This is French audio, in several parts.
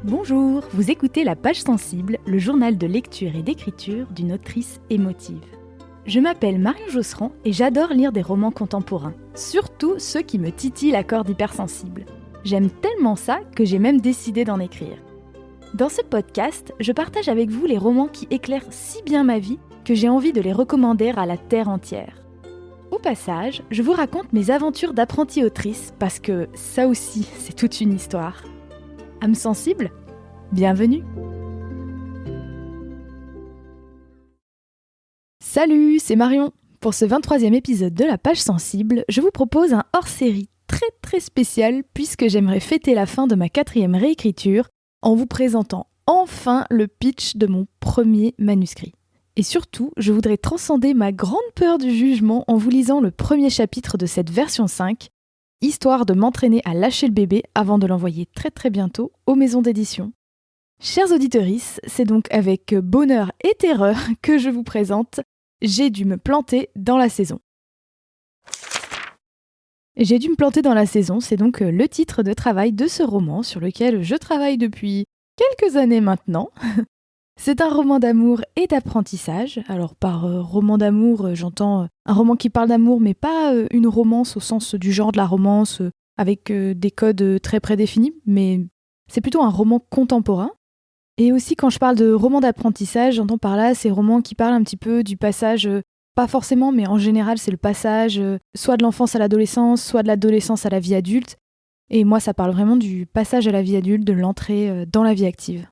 Bonjour, vous écoutez La Page Sensible, le journal de lecture et d'écriture d'une autrice émotive. Je m'appelle Marion Josserand et j'adore lire des romans contemporains, surtout ceux qui me titillent la corde hypersensible. J'aime tellement ça que j'ai même décidé d'en écrire. Dans ce podcast, je partage avec vous les romans qui éclairent si bien ma vie que j'ai envie de les recommander à la terre entière. Au passage, je vous raconte mes aventures d'apprentie autrice parce que ça aussi, c'est toute une histoire. Âme sensible ? Bienvenue ! Salut, c'est Marion. Pour ce 23e épisode de La Page Sensible, je vous propose un hors-série très spécial puisque j'aimerais fêter la fin de ma 4e réécriture en vous présentant enfin le pitch de mon premier manuscrit. Et surtout, je voudrais transcender ma grande peur du jugement en vous lisant le premier chapitre de cette version 5, histoire de m'entraîner à lâcher le bébé avant de l'envoyer très bientôt aux maisons d'édition. Chers auditrices, c'est donc avec bonheur et terreur que je vous présente J'ai dû me planter dans la saison. J'ai dû me planter dans la saison, c'est donc le titre de travail de ce roman sur lequel je travaille depuis quelques années maintenant. C'est un roman d'amour et d'apprentissage. Alors par roman d'amour, j'entends un roman qui parle d'amour, mais pas une romance au sens du genre de la romance, avec des codes très prédéfinis, mais c'est plutôt un roman contemporain. Et aussi quand je parle de roman d'apprentissage, j'entends par là ces romans qui parlent un petit peu du passage, pas forcément, mais en général c'est le passage soit de l'enfance à l'adolescence, soit de l'adolescence à la vie adulte. Et moi ça parle vraiment du passage à la vie adulte, de l'entrée dans la vie active.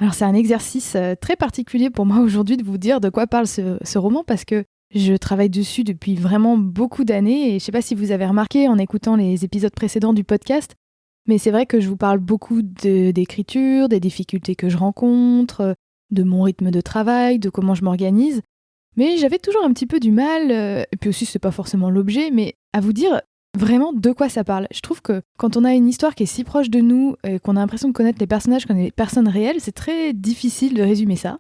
Alors c'est un exercice très particulier pour moi aujourd'hui de vous dire de quoi parle ce roman parce que je travaille dessus depuis vraiment beaucoup d'années et je ne sais pas si vous avez remarqué en écoutant les épisodes précédents du podcast, mais c'est vrai que je vous parle beaucoup d'écriture, des difficultés que je rencontre, de mon rythme de travail, de comment je m'organise, mais j'avais toujours un petit peu du mal, et puis aussi c'est pas forcément l'objet, mais à vous dire vraiment de quoi ça parle. Je trouve que quand on a une histoire qui est si proche de nous, qu'on a l'impression de connaître les personnages comme des personnes réelles, c'est très difficile de résumer ça.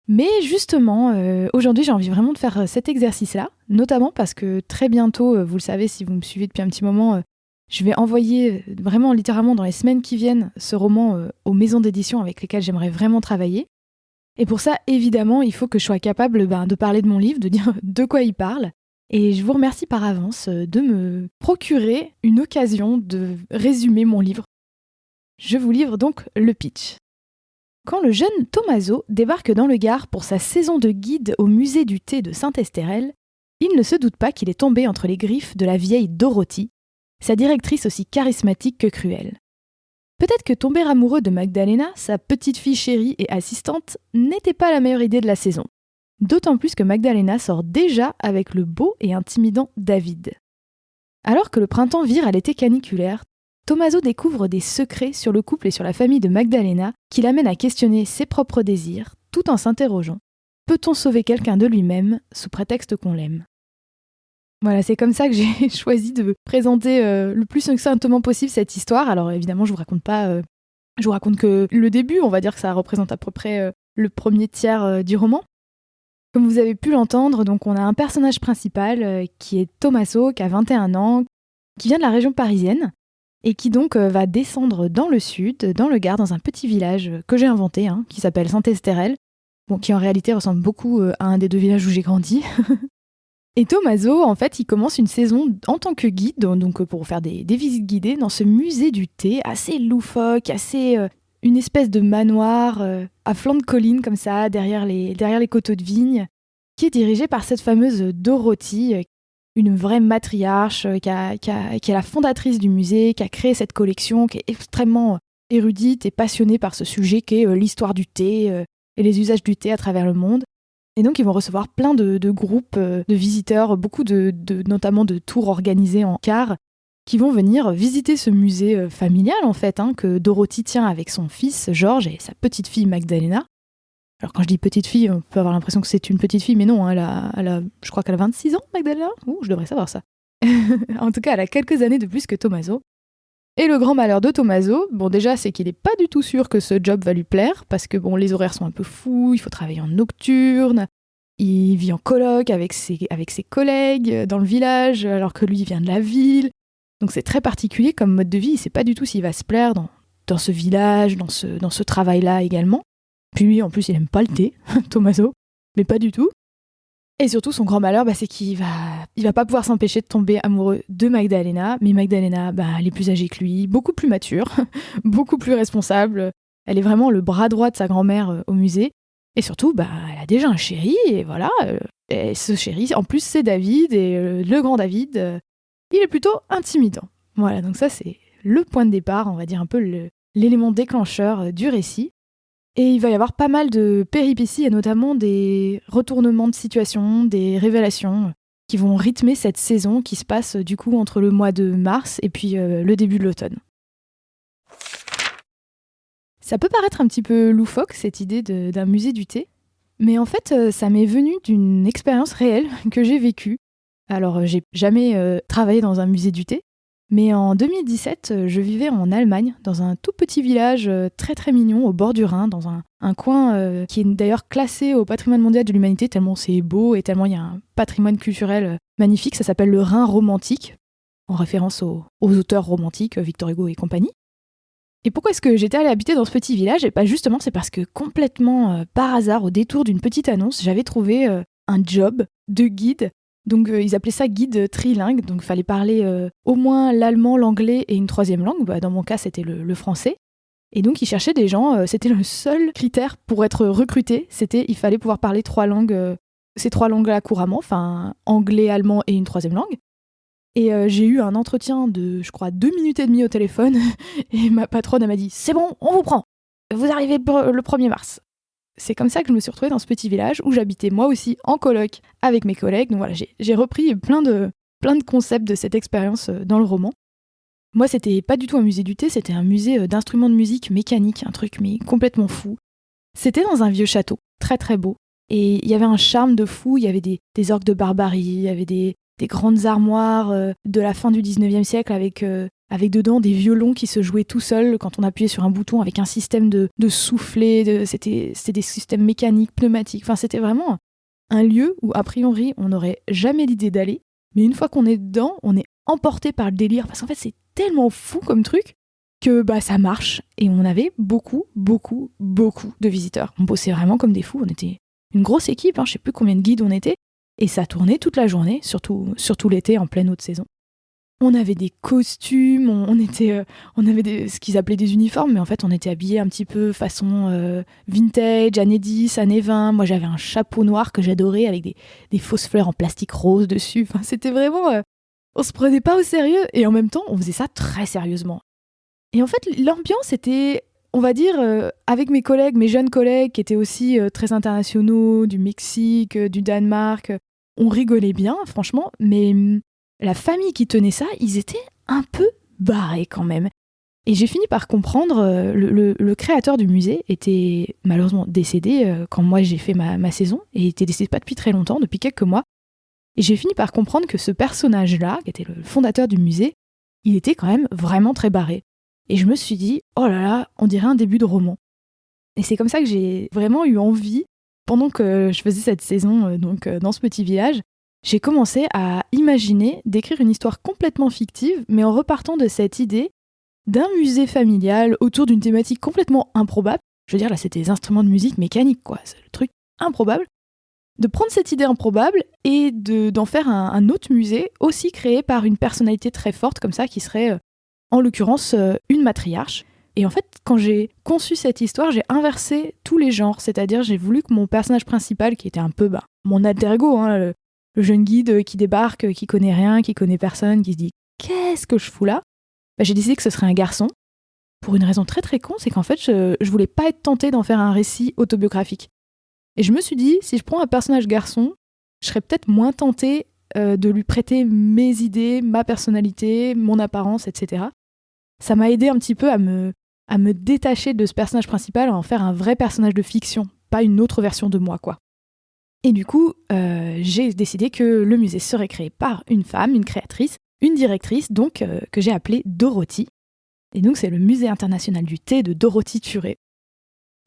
Mais justement, aujourd'hui j'ai envie vraiment de faire cet exercice-là, notamment parce que très bientôt, vous le savez si vous me suivez depuis un petit moment, je vais envoyer vraiment littéralement dans les semaines qui viennent ce roman aux maisons d'édition avec lesquelles j'aimerais vraiment travailler. Et pour ça, évidemment, il faut que je sois capable de parler de mon livre, de dire de quoi il parle. Et je vous remercie par avance de me procurer une occasion de résumer mon livre. Je vous livre donc le pitch. Quand le jeune Tommaso débarque dans le Gard pour sa saison de guide au musée du thé de Saint-Estérel, il ne se doute pas qu'il est tombé entre les griffes de la vieille Dorothy, sa directrice aussi charismatique que cruelle. Peut-être que tomber amoureux de Magdalena, sa petite fille chérie et assistante, n'était pas la meilleure idée de la saison. D'autant plus que Magdalena sort déjà avec le beau et intimidant David. Alors que le printemps vire à l'été caniculaire, Tommaso découvre des secrets sur le couple et sur la famille de Magdalena qui l'amènent à questionner ses propres désirs, tout en s'interrogeant. Peut-on sauver quelqu'un de lui-même sous prétexte qu'on l'aime ? Voilà, c'est comme ça que j'ai choisi de présenter le plus succinctement possible cette histoire. Alors évidemment, je vous raconte pas, je vous raconte que le début, on va dire que ça représente à peu près le premier tiers du roman. Comme vous avez pu l'entendre, donc on a un personnage principal qui est Tommaso, qui a 21 ans, qui vient de la région parisienne et qui donc va descendre dans le sud, dans le Gard, dans un petit village que j'ai inventé, qui s'appelle Saint-Estérel, qui en réalité ressemble beaucoup à un des 2 villages où j'ai grandi. Et Tommaso, en fait, il commence une saison en tant que guide, donc pour faire des visites guidées dans ce musée du thé assez loufoque, assez une espèce de manoir à flanc de colline comme ça, derrière les coteaux de vigne, qui est dirigé par cette fameuse Dorothy, une vraie matriarche qui est la fondatrice du musée, qui a créé cette collection, qui est extrêmement érudite et passionnée par ce sujet qu'est l'histoire du thé et les usages du thé à travers le monde. Et donc ils vont recevoir plein de groupes de visiteurs, beaucoup notamment de tours organisés en cars, qui vont venir visiter ce musée familial en fait, que Dorothy tient avec son fils Georges et sa petite fille Magdalena. Alors quand je dis petite fille, on peut avoir l'impression que c'est une petite fille, mais non, je crois qu'elle a 26 ans Magdalena. Ouh, je devrais savoir ça. En tout cas, elle a quelques années de plus que Tommaso. Et le grand malheur de Tommaso, déjà c'est qu'il n'est pas du tout sûr que ce job va lui plaire, parce que les horaires sont un peu fous, il faut travailler en nocturne, il vit en coloc avec ses collègues dans le village, alors que lui il vient de la ville. Donc c'est très particulier comme mode de vie, il ne sait pas du tout s'il va se plaire dans dans ce village, dans ce travail-là également. Puis lui, en plus, il aime pas le thé, Tommaso, mais pas du tout. Et surtout, son grand malheur, c'est qu'il va pas pouvoir s'empêcher de tomber amoureux de Magdalena. Mais Magdalena, elle est plus âgée que lui, beaucoup plus mature, beaucoup plus responsable. Elle est vraiment le bras droit de sa grand-mère au musée. Et surtout, elle a déjà un chéri, et voilà. Et ce chéri, en plus, c'est David, et le grand David, il est plutôt intimidant. Voilà, donc ça, c'est le point de départ, on va dire un peu l'élément déclencheur du récit. Et il va y avoir pas mal de péripéties, et notamment des retournements de situation, des révélations qui vont rythmer cette saison qui se passe du coup entre le mois de mars et puis le début de l'automne. Ça peut paraître un petit peu loufoque, cette idée d'un musée du thé, mais en fait, ça m'est venu d'une expérience réelle que j'ai vécue. Alors, j'ai jamais travaillé dans un musée du thé, mais en 2017, je vivais en Allemagne, dans un tout petit village très très mignon, au bord du Rhin, dans un coin qui est d'ailleurs classé au patrimoine mondial de l'humanité, tellement c'est beau et tellement il y a un patrimoine culturel magnifique. Ça s'appelle le Rhin romantique, en référence aux auteurs romantiques, Victor Hugo et compagnie. Et pourquoi est-ce que j'étais allée habiter dans ce petit village ? Et justement, c'est parce que complètement par hasard, au détour d'une petite annonce, j'avais trouvé un job de guide. Donc ils appelaient ça guide trilingue, donc il fallait parler au moins l'allemand, l'anglais et une troisième langue. Dans mon cas, c'était le français. Et donc ils cherchaient des gens, c'était le seul critère pour être recruté, il fallait pouvoir parler ces trois langues-là couramment, enfin anglais, allemand et une troisième langue. Et j'ai eu un entretien de, je crois, 2 minutes et demie au téléphone, et ma patronne elle m'a dit « C'est bon, on vous prend, vous arrivez le 1er mars ». C'est comme ça que je me suis retrouvée dans ce petit village où j'habitais moi aussi en coloc avec mes collègues. Donc voilà, j'ai repris plein de concepts de cette expérience dans le roman. Moi, c'était pas du tout un musée du thé, c'était un musée d'instruments de musique mécanique, un truc mais complètement fou. C'était dans un vieux château, très très beau. Et il y avait un charme de fou, il y avait des orgues de barbarie, il y avait des grandes armoires de la fin du 19e siècle avec dedans des violons qui se jouaient tout seuls quand on appuyait sur un bouton, avec un système de soufflet, c'était des systèmes mécaniques, pneumatiques. Enfin, c'était vraiment un lieu où, a priori, on n'aurait jamais l'idée d'aller. Mais une fois qu'on est dedans, on est emporté par le délire. Parce qu'en fait, c'est tellement fou comme truc que ça marche. Et on avait beaucoup, beaucoup, beaucoup de visiteurs. On bossait vraiment comme des fous. On était une grosse équipe, je sais plus combien de guides on était. Et ça tournait toute la journée, surtout l'été, en pleine haute saison. On avait des costumes, on avait ce qu'ils appelaient des uniformes, mais en fait on était habillés un petit peu façon vintage, années 10, années 20. Moi j'avais un chapeau noir que j'adorais avec des fausses fleurs en plastique rose dessus. Enfin, c'était vraiment... on se prenait pas au sérieux et en même temps on faisait ça très sérieusement. Et en fait l'ambiance était, on va dire, avec mes collègues, mes jeunes collègues qui étaient aussi très internationaux, du Mexique, du Danemark, on rigolait bien franchement, mais... la famille qui tenait ça, ils étaient un peu barrés quand même. Et j'ai fini par comprendre, le créateur du musée était malheureusement décédé quand moi j'ai fait ma saison, et il était décédé pas depuis très longtemps, depuis quelques mois. Et j'ai fini par comprendre que ce personnage-là, qui était le fondateur du musée, il était quand même vraiment très barré. Et je me suis dit, oh là là, on dirait un début de roman. Et c'est comme ça que j'ai vraiment eu envie, pendant que je faisais cette saison dans ce petit village, j'ai commencé à imaginer d'écrire une histoire complètement fictive, mais en repartant de cette idée d'un musée familial autour d'une thématique complètement improbable. Je veux dire, là, c'était des instruments de musique mécanique, quoi. C'est le truc improbable. De prendre cette idée improbable et d'en faire un autre musée, aussi créé par une personnalité très forte, comme ça, qui serait, en l'occurrence, une matriarche. Et en fait, quand j'ai conçu cette histoire, j'ai inversé tous les genres. C'est-à-dire, j'ai voulu que mon personnage principal, qui était un peu mon alter ego, le jeune guide qui débarque, qui connaît rien, qui connaît personne, qui se dit « Qu'est-ce que je fous là ?» J'ai décidé que ce serait un garçon, pour une raison très très con, c'est qu'en fait, je voulais pas être tentée d'en faire un récit autobiographique. Et je me suis dit, si je prends un personnage garçon, je serais peut-être moins tentée de lui prêter mes idées, ma personnalité, mon apparence, etc. Ça m'a aidé un petit peu à me détacher de ce personnage principal, à en faire un vrai personnage de fiction, pas une autre version de moi, quoi. Et du coup, j'ai décidé que le musée serait créé par une femme, une créatrice, une directrice, donc que j'ai appelée Dorothy. Et donc c'est le Musée international du thé de Dorothy Thuré.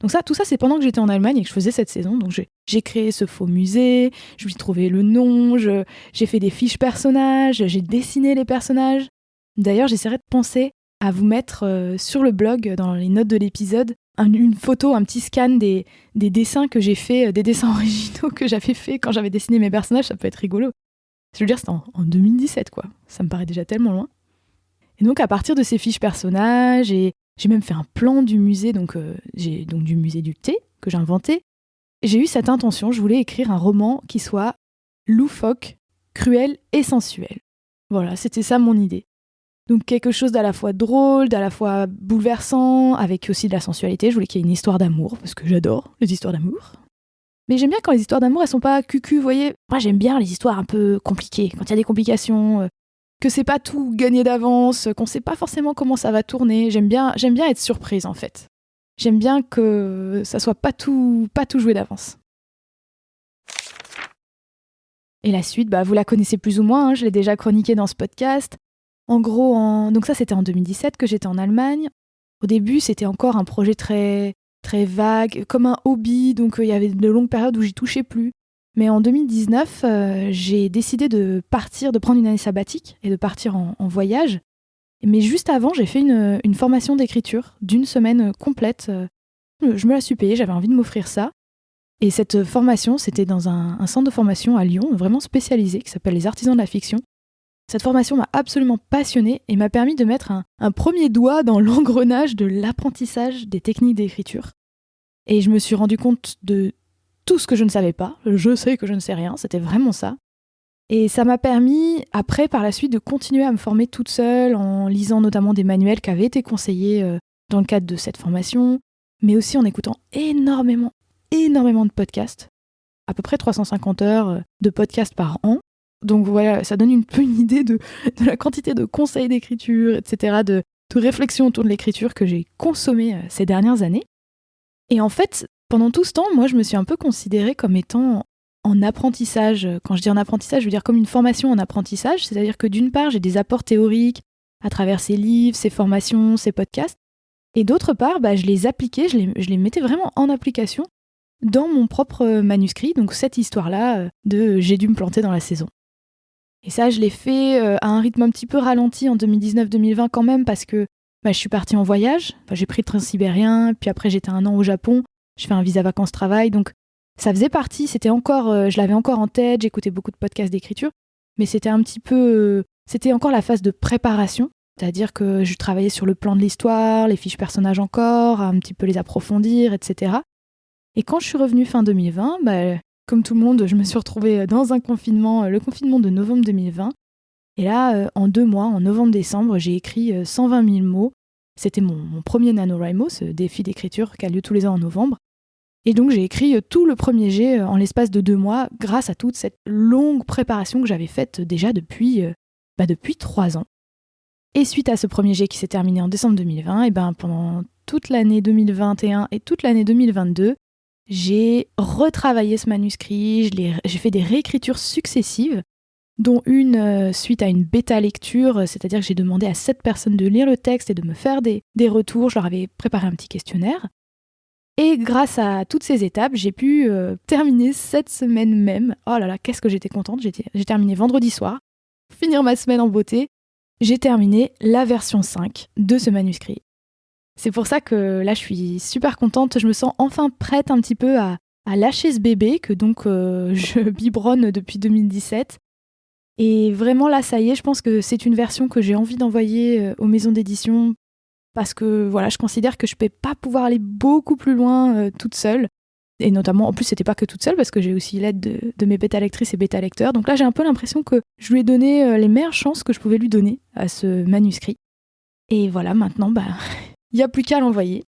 Donc tout ça, c'est pendant que j'étais en Allemagne et que je faisais cette saison. Donc j'ai créé ce faux musée, je lui ai trouvé le nom, j'ai fait des fiches personnages, j'ai dessiné les personnages. D'ailleurs, j'essaierai de penser à vous mettre sur le blog, dans les notes de l'épisode, une photo, un petit scan des dessins que j'ai fait, des dessins originaux que j'avais fait quand j'avais dessiné mes personnages. Ça peut être rigolo. Je veux dire, c'était en 2017, quoi. Ça me paraît déjà tellement loin. Et donc, à partir de ces fiches personnages, j'ai même fait un plan du musée, du musée du thé, que j'ai inventé. J'ai eu cette intention, je voulais écrire un roman qui soit loufoque, cruel et sensuel. Voilà, c'était ça mon idée. Donc quelque chose d'à la fois drôle, d'à la fois bouleversant, avec aussi de la sensualité. Je voulais qu'il y ait une histoire d'amour, parce que j'adore les histoires d'amour. Mais j'aime bien quand les histoires d'amour, elles sont pas cucu, vous voyez. Moi, j'aime bien les histoires un peu compliquées, quand il y a des complications, que c'est pas tout gagné d'avance, qu'on sait pas forcément comment ça va tourner. J'aime bien être surprise, en fait. J'aime bien que ça soit pas tout joué d'avance. Et la suite, vous la connaissez plus ou moins, je l'ai déjà chroniquée dans ce podcast. En gros, donc ça c'était en 2017 que j'étais en Allemagne. Au début, c'était encore un projet très, très vague, comme un hobby, donc il y avait de longues périodes où j'y touchais plus. Mais en 2019, j'ai décidé de prendre une année sabbatique et de partir en voyage. Mais juste avant, j'ai fait une formation d'écriture d'une semaine complète. Je me la suis payée, j'avais envie de m'offrir ça. Et cette formation, c'était dans un centre de formation à Lyon, vraiment spécialisé, qui s'appelle les Artisans de la Fiction. Cette formation m'a absolument passionnée et m'a permis de mettre un premier doigt dans l'engrenage de l'apprentissage des techniques d'écriture. Et je me suis rendu compte de tout ce que je ne savais pas. Je sais que je ne sais rien, c'était vraiment ça. Et ça m'a permis, après, par la suite, de continuer à me former toute seule, en lisant notamment des manuels qui avaient été conseillés dans le cadre de cette formation, mais aussi en écoutant énormément de podcasts, à peu près 350 heures de podcasts par an. Donc voilà, ça donne un peu une idée de la quantité de conseils d'écriture, etc., de réflexions autour de l'écriture que j'ai consommé ces dernières années. Et en fait, pendant tout ce temps, moi, je me suis un peu considérée comme étant en apprentissage. Quand je dis en apprentissage, je veux dire comme une formation en apprentissage, c'est-à-dire que d'une part, j'ai des apports théoriques à travers ces livres, ces formations, ces podcasts, et d'autre part, je les appliquais, je les mettais vraiment en application dans mon propre manuscrit, donc cette histoire-là de J'ai dû me planter dans la saison. Et ça, je l'ai fait à un rythme un petit peu ralenti en 2019-2020 quand même, parce que je suis partie en voyage, j'ai pris le train sibérien, puis après j'étais 1 an au Japon, je fais un visa vacances-travail, donc ça faisait partie, c'était encore, je l'avais encore en tête, j'écoutais beaucoup de podcasts d'écriture, mais c'était un petit peu, c'était encore la phase de préparation, c'est-à-dire que je travaillais sur le plan de l'histoire, les fiches personnages encore, à un petit peu les approfondir, etc. Et quand je suis revenue fin 2020, comme tout le monde, je me suis retrouvée dans un confinement, le confinement de novembre 2020. Et là, en 2 mois, en novembre-décembre, j'ai écrit 120 000 mots. C'était mon premier NaNoWriMo, ce défi d'écriture qui a lieu tous les ans en novembre. Et donc j'ai écrit tout le premier jet en l'espace de 2 mois, grâce à toute cette longue préparation que j'avais faite déjà depuis 3 ans. Et suite à ce premier jet qui s'est terminé en décembre 2020, et pendant toute l'année 2021 et toute l'année 2022, j'ai retravaillé ce manuscrit, j'ai fait des réécritures successives, dont une suite à une bêta-lecture, c'est-à-dire que j'ai demandé à 7 personnes de lire le texte et de me faire des retours, je leur avais préparé un petit questionnaire. Et grâce à toutes ces étapes, j'ai pu terminer cette semaine même. Oh là là, qu'est-ce que j'étais contente, j'ai terminé vendredi soir, finir ma semaine en beauté, j'ai terminé la version 5 de ce manuscrit. C'est pour ça que là, je suis super contente. Je me sens enfin prête un petit peu à lâcher ce bébé que donc je biberonne depuis 2017. Et vraiment là, ça y est, je pense que c'est une version que j'ai envie d'envoyer aux maisons d'édition parce que voilà, je considère que je ne vais pas pouvoir aller beaucoup plus loin toute seule. Et notamment, en plus, c'était pas que toute seule parce que j'ai aussi l'aide de mes bêta-lectrices et bêta-lecteurs. Donc là, j'ai un peu l'impression que je lui ai donné les meilleures chances que je pouvais lui donner à ce manuscrit. Et voilà, maintenant, il n'y a plus qu'à l'envoyer.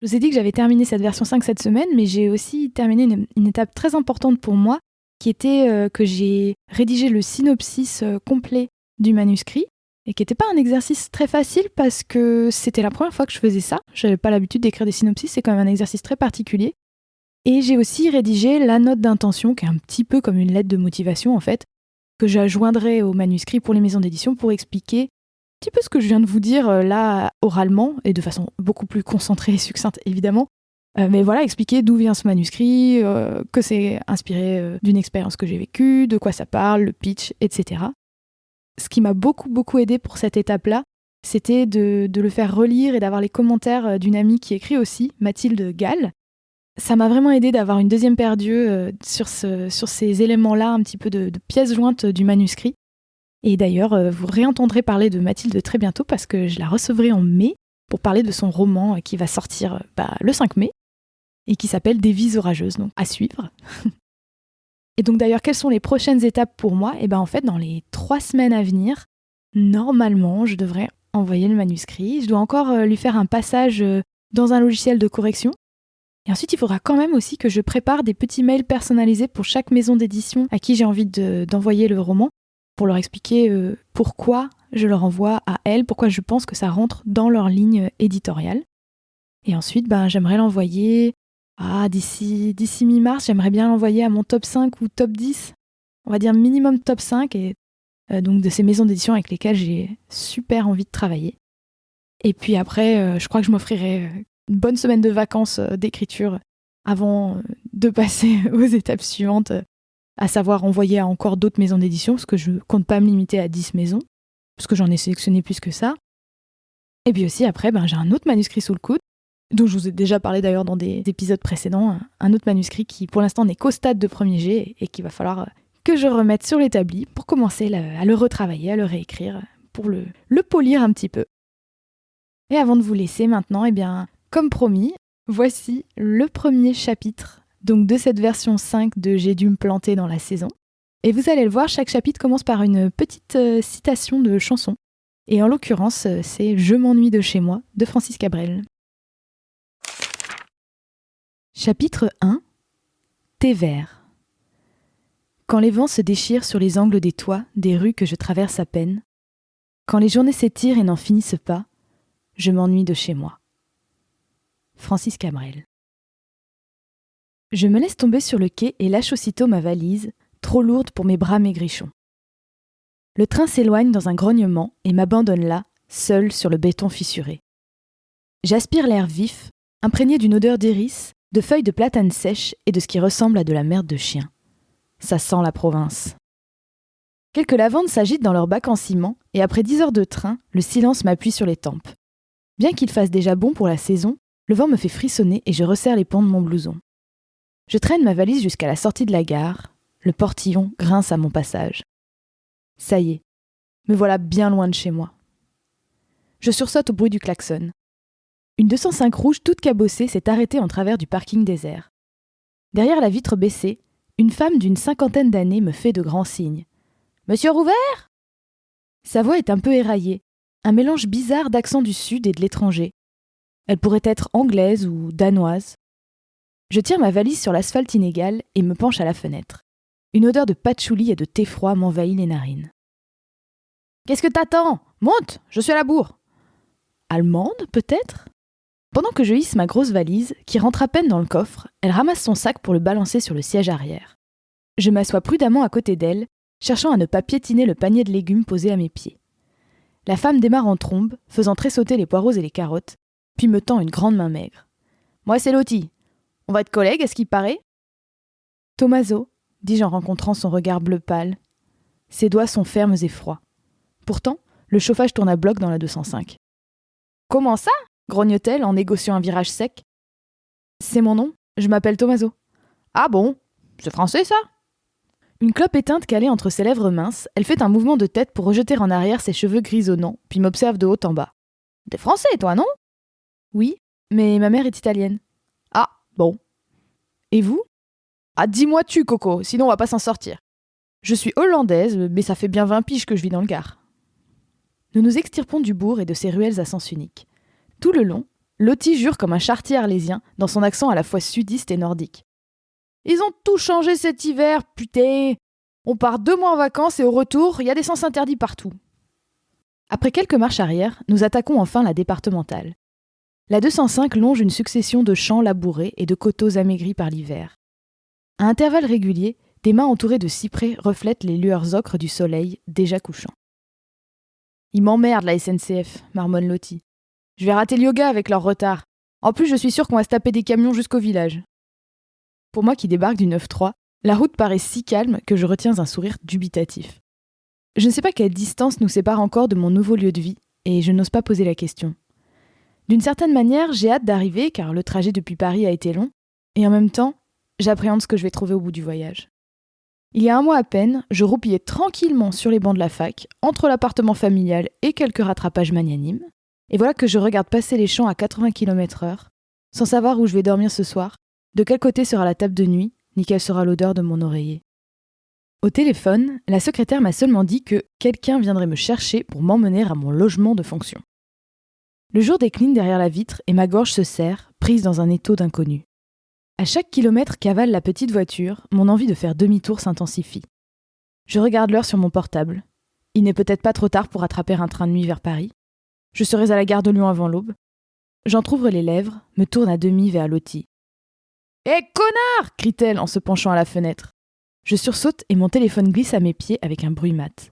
Je vous ai dit que j'avais terminé cette version 5 cette semaine, mais j'ai aussi terminé une étape très importante pour moi, qui était que j'ai rédigé le synopsis complet du manuscrit, et qui n'était pas un exercice très facile parce que c'était la première fois que je faisais ça. Je n'avais pas l'habitude d'écrire des synopsis, c'est quand même un exercice très particulier. Et j'ai aussi rédigé la note d'intention, qui est un petit peu comme une lettre de motivation en fait, que j'adjoindrai au manuscrit pour les maisons d'édition pour expliquer un petit peu ce que je viens de vous dire là oralement et de façon beaucoup plus concentrée et succincte évidemment. Mais voilà, expliquer d'où vient ce manuscrit, que c'est inspiré d'une expérience que j'ai vécue, de quoi ça parle, le pitch, etc. Ce qui m'a beaucoup aidé pour cette étape-là, c'était de le faire relire et d'avoir les commentaires d'une amie qui écrit aussi, Mathilde Gall. Ça m'a vraiment aidé d'avoir une deuxième paire d'yeux sur ces éléments-là, un petit peu de pièces jointes du manuscrit. Et d'ailleurs, vous réentendrez parler de Mathilde très bientôt parce que je la recevrai en mai pour parler de son roman qui va sortir le 5 mai et qui s'appelle Des vies orageuses, donc à suivre. Et donc d'ailleurs, quelles sont les prochaines étapes pour moi ? Et en fait, dans les 3 semaines à venir, normalement, je devrais envoyer le manuscrit. Je dois encore lui faire un passage dans un logiciel de correction. Et ensuite, il faudra quand même aussi que je prépare des petits mails personnalisés pour chaque maison d'édition à qui j'ai envie d'envoyer le roman, pour leur expliquer pourquoi je leur envoie à elles, pourquoi je pense que ça rentre dans leur ligne éditoriale. Et ensuite, j'aimerais l'envoyer d'ici mi-mars, j'aimerais bien l'envoyer à mon top 5 ou top 10, on va dire minimum top 5, et donc de ces maisons d'édition avec lesquelles j'ai super envie de travailler. Et puis après, je crois que je m'offrirai une bonne semaine de vacances d'écriture avant de passer aux étapes suivantes, à savoir envoyer à encore d'autres maisons d'édition, parce que je compte pas me limiter à 10 maisons, parce que j'en ai sélectionné plus que ça. Et puis aussi après, j'ai un autre manuscrit sous le coude, dont je vous ai déjà parlé d'ailleurs dans des épisodes précédents, un autre manuscrit qui pour l'instant n'est qu'au stade de premier jet et qu'il va falloir que je remette sur l'établi pour commencer à le retravailler, à le réécrire, pour le polir un petit peu. Et avant de vous laisser maintenant, comme promis, voici le premier chapitre donc de cette version 5 de J'ai dû me planter dans la saison. Et vous allez le voir, chaque chapitre commence par une petite citation de chanson. Et en l'occurrence, c'est Je m'ennuie de chez moi de Francis Cabrel. Chapitre 1. Thé vert. Quand les vents se déchirent sur les angles des toits des rues que je traverse à peine, quand les journées s'étirent et n'en finissent pas, je m'ennuie de chez moi. Francis Cabrel. Je me laisse tomber sur le quai et lâche aussitôt ma valise, trop lourde pour mes bras maigrichons. Le train s'éloigne dans un grognement et m'abandonne là, seul sur le béton fissuré. J'aspire l'air vif, imprégné d'une odeur d'iris, de feuilles de platane sèches et de ce qui ressemble à de la merde de chien. Ça sent la province. Quelques lavandes s'agitent dans leur bac en ciment et après 10 heures de train, le silence m'appuie sur les tempes. Bien qu'il fasse déjà bon pour la saison, le vent me fait frissonner et je resserre les pans de mon blouson. Je traîne ma valise jusqu'à la sortie de la gare. Le portillon grince à mon passage. Ça y est, me voilà bien loin de chez moi. Je sursaute au bruit du klaxon. Une 205 rouge toute cabossée s'est arrêtée en travers du parking désert. Derrière la vitre baissée, une femme d'une 50aine d'années me fait de grands signes. « Monsieur Rouvert ?» Sa voix est un peu éraillée, un mélange bizarre d'accent du sud et de l'étranger. Elle pourrait être anglaise ou danoise. Je tire ma valise sur l'asphalte inégal et me penche à la fenêtre. Une odeur de patchouli et de thé froid m'envahit les narines. « Qu'est-ce que t'attends ? Monte, je suis à la bourre !» Allemande, peut-être ? Pendant que je hisse ma grosse valise, qui rentre à peine dans le coffre, elle ramasse son sac pour le balancer sur le siège arrière. Je m'assois prudemment à côté d'elle, cherchant à ne pas piétiner le panier de légumes posé à mes pieds. La femme démarre en trombe, faisant tressauter les poireaux et les carottes, puis me tend une grande main maigre. « Moi, c'est Lottie. On va être collègues, à ce qu'il paraît ?» « Tommaso », dis-je en rencontrant son regard bleu pâle. Ses doigts sont fermes et froids. Pourtant, le chauffage tourne à bloc dans la 205. « Comment ça ?» grogne-t-elle en négociant un virage sec. « C'est mon nom, je m'appelle Tommaso. »« Ah bon ? C'est français, ça ?» Une clope éteinte calée entre ses lèvres minces, elle fait un mouvement de tête pour rejeter en arrière ses cheveux grisonnants, puis m'observe de haut en bas. « T'es français, toi, non ?»« Oui, mais ma mère est italienne. »« Ah, bon. »« Et vous ?»« Ah, dis-moi tu, Coco, sinon on va pas s'en sortir. »« Je suis hollandaise, mais ça fait bien 20 piges que je vis dans le Gard. » Nous nous extirpons du bourg et de ses ruelles à sens unique. Tout le long, Lottie jure comme un charretier arlésien, dans son accent à la fois sudiste et nordique. « Ils ont tout changé cet hiver, putain. On part 2 mois en vacances et au retour, il y a des sens interdits partout. » Après quelques marches arrière, nous attaquons enfin la départementale. La 205 longe une succession de champs labourés et de coteaux amaigris par l'hiver. À intervalles réguliers, des mâts entourés de cyprès reflètent les lueurs ocres du soleil déjà couchant. « Ils m'emmerdent, la SNCF, marmonne Lottie. Je vais rater le yoga avec leur retard. En plus, je suis sûre qu'on va se taper des camions jusqu'au village. » Pour moi qui débarque du 9-3, la route paraît si calme que je retiens un sourire dubitatif. Je ne sais pas quelle distance nous sépare encore de mon nouveau lieu de vie, et je n'ose pas poser la question. D'une certaine manière, j'ai hâte d'arriver car le trajet depuis Paris a été long, et en même temps, j'appréhende ce que je vais trouver au bout du voyage. Il y a un mois à peine, je roupillais tranquillement sur les bancs de la fac, entre l'appartement familial et quelques rattrapages magnanimes, et voilà que je regarde passer les champs à 80 km/h, sans savoir où je vais dormir ce soir, de quel côté sera la table de nuit, ni quelle sera l'odeur de mon oreiller. Au téléphone, la secrétaire m'a seulement dit que quelqu'un viendrait me chercher pour m'emmener à mon logement de fonction. Le jour décline derrière la vitre et ma gorge se serre, prise dans un étau d'inconnu. À chaque kilomètre qu'avale la petite voiture, mon envie de faire demi-tour s'intensifie. Je regarde l'heure sur mon portable. Il n'est peut-être pas trop tard pour attraper un train de nuit vers Paris. Je serai à la gare de Lyon avant l'aube. J'entr'ouvre les lèvres, me tourne à demi vers Lottie. « Hé, connard !» crie-t-elle en se penchant à la fenêtre. Je sursaute et mon téléphone glisse à mes pieds avec un bruit mat.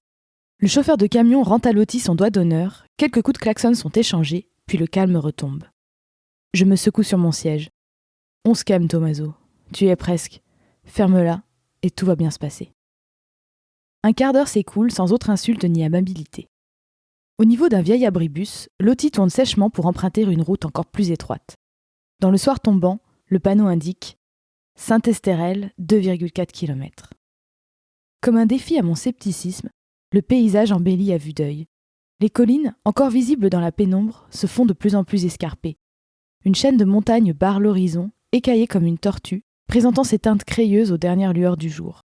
Le chauffeur de camion rend à Lottie son doigt d'honneur, quelques coups de klaxon sont échangés, puis le calme retombe. Je me secoue sur mon siège. On se calme, Tommaso. Tu y es presque. Ferme-la, et tout va bien se passer. Un quart d'heure s'écoule sans autre insulte ni amabilité. Au niveau d'un vieil abribus, Lottie tourne sèchement pour emprunter une route encore plus étroite. Dans le soir tombant, le panneau indique « Saint-Estérel, 2,4 km ». Comme un défi à mon scepticisme, le paysage embellit à vue d'œil. Les collines, encore visibles dans la pénombre, se font de plus en plus escarpées. Une chaîne de montagnes barre l'horizon, écaillée comme une tortue, présentant ses teintes crayeuses aux dernières lueurs du jour.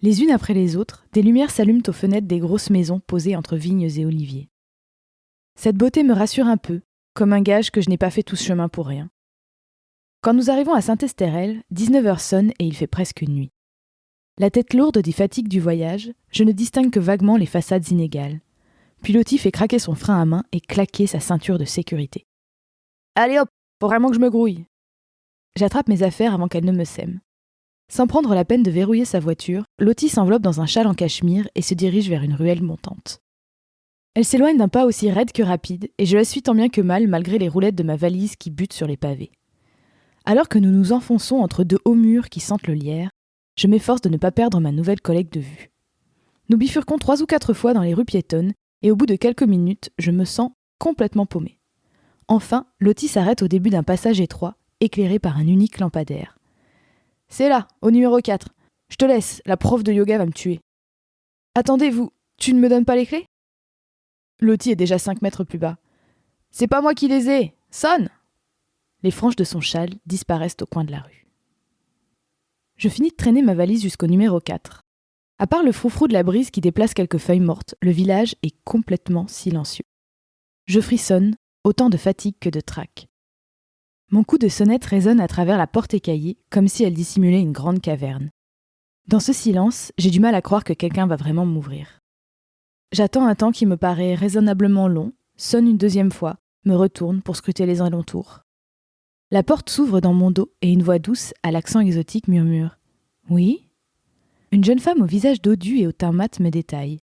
Les unes après les autres, des lumières s'allument aux fenêtres des grosses maisons posées entre vignes et oliviers. Cette beauté me rassure un peu, comme un gage que je n'ai pas fait tout ce chemin pour rien. Quand nous arrivons à Saint-Estérel, 19h sonne et il fait presque nuit. La tête lourde des fatigues du voyage, je ne distingue que vaguement les façades inégales. Puis Lottie fait craquer son frein à main et claquer sa ceinture de sécurité. « Allez hop, faut vraiment que je me grouille !» J'attrape mes affaires avant qu'elle ne me sème. Sans prendre la peine de verrouiller sa voiture, Lottie s'enveloppe dans un châle en cachemire et se dirige vers une ruelle montante. Elle s'éloigne d'un pas aussi raide que rapide et je la suis tant bien que mal malgré les roulettes de ma valise qui butent sur les pavés. Alors que nous nous enfonçons entre deux hauts murs qui sentent le lierre, je m'efforce de ne pas perdre ma nouvelle collègue de vue. Nous bifurquons 3 ou 4 fois dans les rues piétonnes et au bout de quelques minutes, je me sens complètement paumée. Enfin, Lottie s'arrête au début d'un passage étroit, éclairé par un unique lampadaire. « C'est là, au numéro 4. Je te laisse, la prof de yoga va me tuer. »« Attendez, tu ne me donnes pas les clés ?» Lottie est déjà 5 mètres plus bas. « C'est pas moi qui les ai. Sonne !» Les franges de son châle disparaissent au coin de la rue. Je finis de traîner ma valise jusqu'au numéro 4. À part le froufrou de la brise qui déplace quelques feuilles mortes, le village est complètement silencieux. Je frissonne, autant de fatigue que de trac. Mon coup de sonnette résonne à travers la porte écaillée, comme si elle dissimulait une grande caverne. Dans ce silence, j'ai du mal à croire que quelqu'un va vraiment m'ouvrir. J'attends un temps qui me paraît raisonnablement long, sonne une deuxième fois, me retourne pour scruter les alentours. La porte s'ouvre dans mon dos et une voix douce, à l'accent exotique, murmure « Oui ?» Une jeune femme au visage dodu et au teint mat me détaille.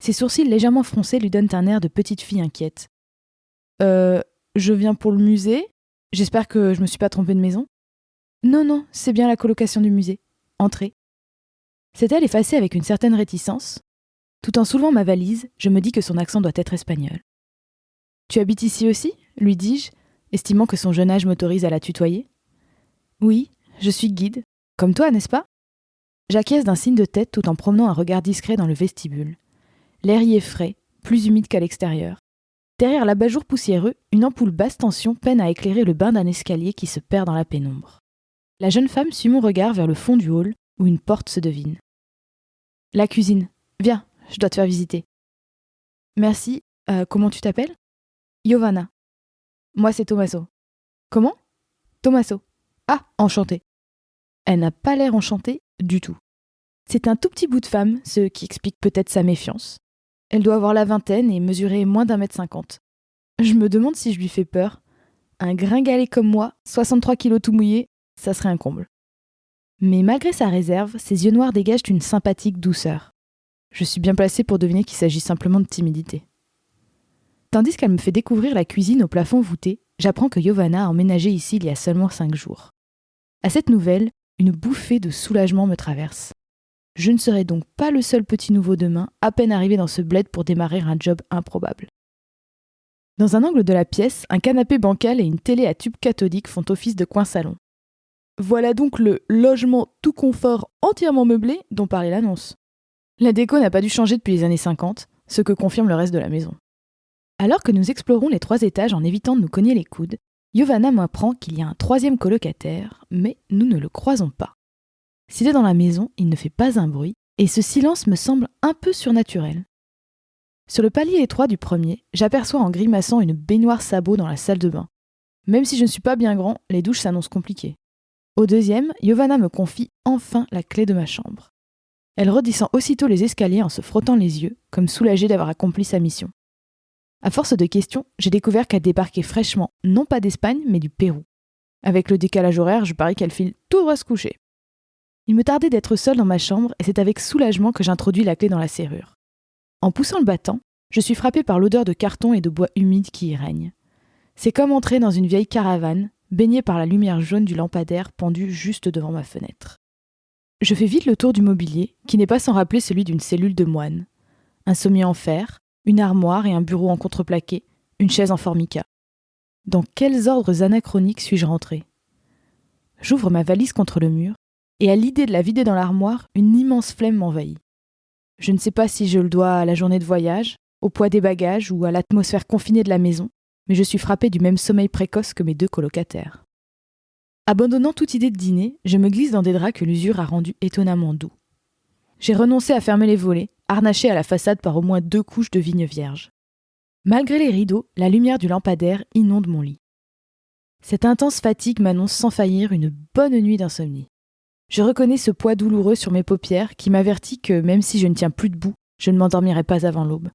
Ses sourcils légèrement froncés lui donnent un air de petite fille inquiète. « Je viens pour le musée ? J'espère que je me suis pas trompée de maison. »« Non, c'est bien la colocation du musée. Entrez. » C'est-elle effacée avec une certaine réticence ? Tout en soulevant ma valise, je me dis que son accent doit être espagnol. « Tu habites ici aussi ?» lui dis-je, estimant que son jeune âge m'autorise à la tutoyer. « Oui, je suis guide. Comme toi, n'est-ce pas ?» J'acquiesce d'un signe de tête tout en promenant un regard discret dans le vestibule. L'air y est frais, plus humide qu'à l'extérieur. Derrière l'abat-jour poussiéreux, une ampoule basse tension peine à éclairer le bain d'un escalier qui se perd dans la pénombre. La jeune femme suit mon regard vers le fond du hall, où une porte se devine. « La cuisine. Viens, je dois te faire visiter. »« Merci. Comment tu t'appelles ?»« Giovanna. »« Moi, c'est Tommaso. »« Comment ?»« Tommaso. »« Ah, enchanté. » Elle n'a pas l'air enchantée du tout. C'est un tout petit bout de femme, ce qui explique peut-être sa méfiance. Elle doit avoir la vingtaine et mesurer moins d'1,50 m. Je me demande si je lui fais peur. Un gringalet comme moi, 63 kilos tout mouillé, ça serait un comble. Mais malgré sa réserve, ses yeux noirs dégagent une sympathique douceur. Je suis bien placée pour deviner qu'il s'agit simplement de timidité. Tandis qu'elle me fait découvrir la cuisine au plafond voûté, j'apprends que Giovanna a emménagé ici il y a seulement 5 jours. À cette nouvelle, une bouffée de soulagement me traverse. Je ne serai donc pas le seul petit nouveau demain, à peine arrivé dans ce bled pour démarrer un job improbable. Dans un angle de la pièce, un canapé bancal et une télé à tube cathodique font office de coin-salon. Voilà donc le logement tout confort entièrement meublé dont parlait l'annonce. La déco n'a pas dû changer depuis les années 50, ce que confirme le reste de la maison. Alors que nous explorons les 3 étages en évitant de nous cogner les coudes, Giovanna m'apprend qu'il y a un 3e colocataire, mais nous ne le croisons pas. S'il est dans la maison, il ne fait pas un bruit, et ce silence me semble un peu surnaturel. Sur le palier étroit du premier, j'aperçois en grimaçant une baignoire sabot dans la salle de bain. Même si je ne suis pas bien grand, les douches s'annoncent compliquées. Au 2e, Giovanna me confie enfin la clé de ma chambre. Elle redescend aussitôt les escaliers en se frottant les yeux, comme soulagée d'avoir accompli sa mission. À force de questions, j'ai découvert qu'elle débarquait fraîchement, non pas d'Espagne, mais du Pérou. Avec le décalage horaire, je parie qu'elle file tout droit se coucher. Il me tardait d'être seule dans ma chambre et c'est avec soulagement que j'introduis la clé dans la serrure. En poussant le battant, je suis frappée par l'odeur de carton et de bois humide qui y règne. C'est comme entrer dans une vieille caravane, baignée par la lumière jaune du lampadaire pendu juste devant ma fenêtre. Je fais vite le tour du mobilier, qui n'est pas sans rappeler celui d'une cellule de moine. Un sommier en fer, une armoire et un bureau en contreplaqué, une chaise en formica. Dans quels ordres anachroniques suis-je rentrée ? J'ouvre ma valise contre le mur, et à l'idée de la vider dans l'armoire, une immense flemme m'envahit. Je ne sais pas si je le dois à la journée de voyage, au poids des bagages ou à l'atmosphère confinée de la maison, mais je suis frappée du même sommeil précoce que mes 2 colocataires. Abandonnant toute idée de dîner, je me glisse dans des draps que l'usure a rendus étonnamment doux. J'ai renoncé à fermer les volets, harnachés à la façade par au moins 2 couches de vigne vierge. Malgré les rideaux, la lumière du lampadaire inonde mon lit. Cette intense fatigue m'annonce sans faillir une bonne nuit d'insomnie. Je reconnais ce poids douloureux sur mes paupières qui m'avertit que même si je ne tiens plus debout, je ne m'endormirai pas avant l'aube.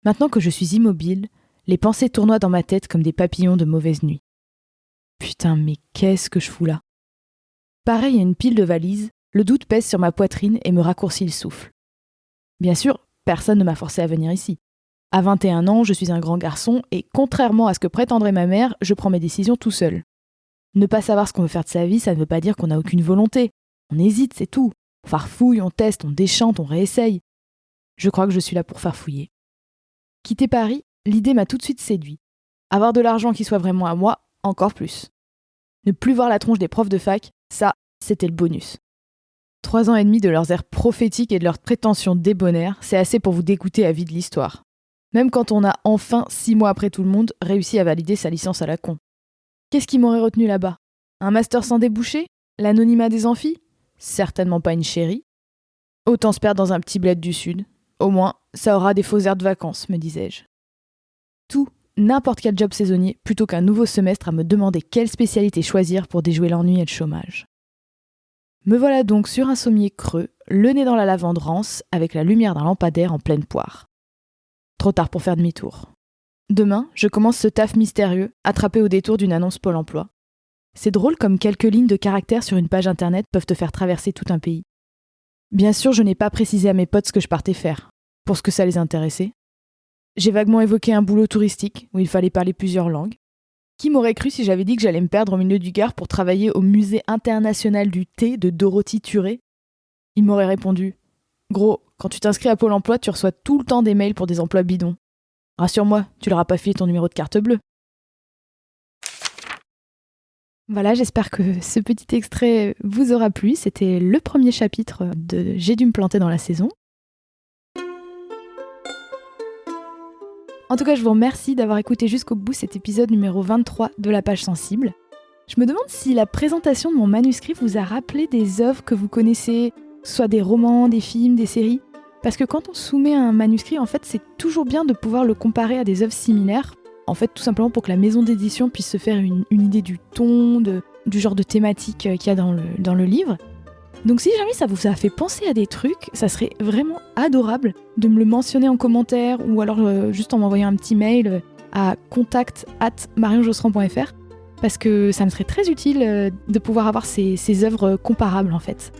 Maintenant que je suis immobile, les pensées tournoient dans ma tête comme des papillons de mauvaise nuit. Putain, mais qu'est-ce que je fous là ? Pareil à une pile de valises, le doute pèse sur ma poitrine et me raccourcit le souffle. Bien sûr, personne ne m'a forcé à venir ici. À 21 ans, je suis un grand garçon et, contrairement à ce que prétendrait ma mère, je prends mes décisions tout seul. Ne pas savoir ce qu'on veut faire de sa vie, ça ne veut pas dire qu'on n'a aucune volonté. On hésite, c'est tout. On farfouille, on teste, on déchante, on réessaye. Je crois que je suis là pour farfouiller. Quitter Paris, l'idée m'a tout de suite séduit. Avoir de l'argent qui soit vraiment à moi, encore plus. Ne plus voir la tronche des profs de fac, ça, c'était le bonus. 3 ans et demi de leurs airs prophétiques et de leurs prétentions débonnaires, c'est assez pour vous dégoûter à vie de l'histoire. Même quand on a enfin, 6 mois après tout le monde, réussi à valider sa licence à la con. Qu'est-ce qui m'aurait retenu là-bas ? Un master sans débouché ? L'anonymat des amphis ? Certainement pas une chérie. Autant se perdre dans un petit bled du sud. Au moins, ça aura des faux airs de vacances, me disais-je. Tout, n'importe quel job saisonnier, plutôt qu'un nouveau semestre à me demander quelle spécialité choisir pour déjouer l'ennui et le chômage. Me voilà donc sur un sommier creux, le nez dans la lavande rance, avec la lumière d'un lampadaire en pleine poire. Trop tard pour faire demi-tour. Demain, je commence ce taf mystérieux, attrapé au détour d'une annonce Pôle emploi. C'est drôle comme quelques lignes de caractère sur une page internet peuvent te faire traverser tout un pays. Bien sûr, je n'ai pas précisé à mes potes ce que je partais faire, pour ce que ça les intéressait. J'ai vaguement évoqué un boulot touristique, où il fallait parler plusieurs langues. Qui m'aurait cru si j'avais dit que j'allais me perdre au milieu du Gard pour travailler au Musée international du thé de Dorothy Thuré ? Il m'aurait répondu « Gros, quand tu t'inscris à Pôle emploi, tu reçois tout le temps des mails pour des emplois bidons. Rassure-moi, tu leur as pas filé ton numéro de carte bleue. » Voilà, j'espère que ce petit extrait vous aura plu. C'était le premier chapitre de J'ai dû me planter dans la saison. En tout cas, je vous remercie d'avoir écouté jusqu'au bout cet épisode numéro 23 de La Page Sensible. Je me demande si la présentation de mon manuscrit vous a rappelé des œuvres que vous connaissez, soit des romans, des films, des séries. Parce que quand on soumet un manuscrit, en fait, c'est toujours bien de pouvoir le comparer à des œuvres similaires. En fait, tout simplement pour que la maison d'édition puisse se faire une idée du ton, du genre de thématique qu'il y a dans le livre. Donc si jamais ça vous a fait penser à des trucs, ça serait vraiment adorable de me le mentionner en commentaire ou alors juste en m'envoyant un petit mail à contact@marionjosserand.fr parce que ça me serait très utile de pouvoir avoir ces œuvres comparables en fait.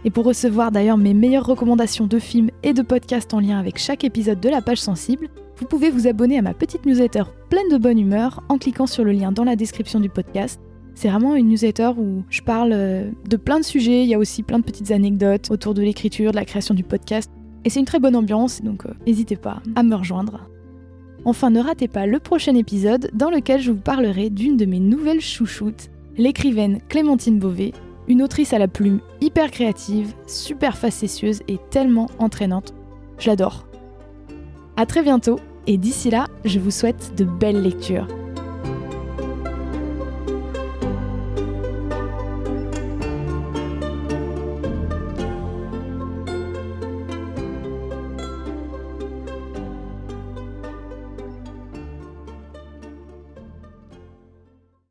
Et pour recevoir d'ailleurs mes meilleures recommandations de films et de podcasts en lien avec chaque épisode de La Page Sensible, vous pouvez vous abonner à ma petite newsletter pleine de bonne humeur en cliquant sur le lien dans la description du podcast. C'est vraiment une newsletter où je parle de plein de sujets, il y a aussi plein de petites anecdotes autour de l'écriture, de la création du podcast. Et c'est une très bonne ambiance, donc n'hésitez pas à me rejoindre. Enfin, ne ratez pas le prochain épisode dans lequel je vous parlerai d'une de mes nouvelles chouchoutes, l'écrivaine Clémentine Beauvais, une autrice à la plume hyper créative, super facétieuse et tellement entraînante. Je l'adore. À très bientôt, et d'ici là, je vous souhaite de belles lectures.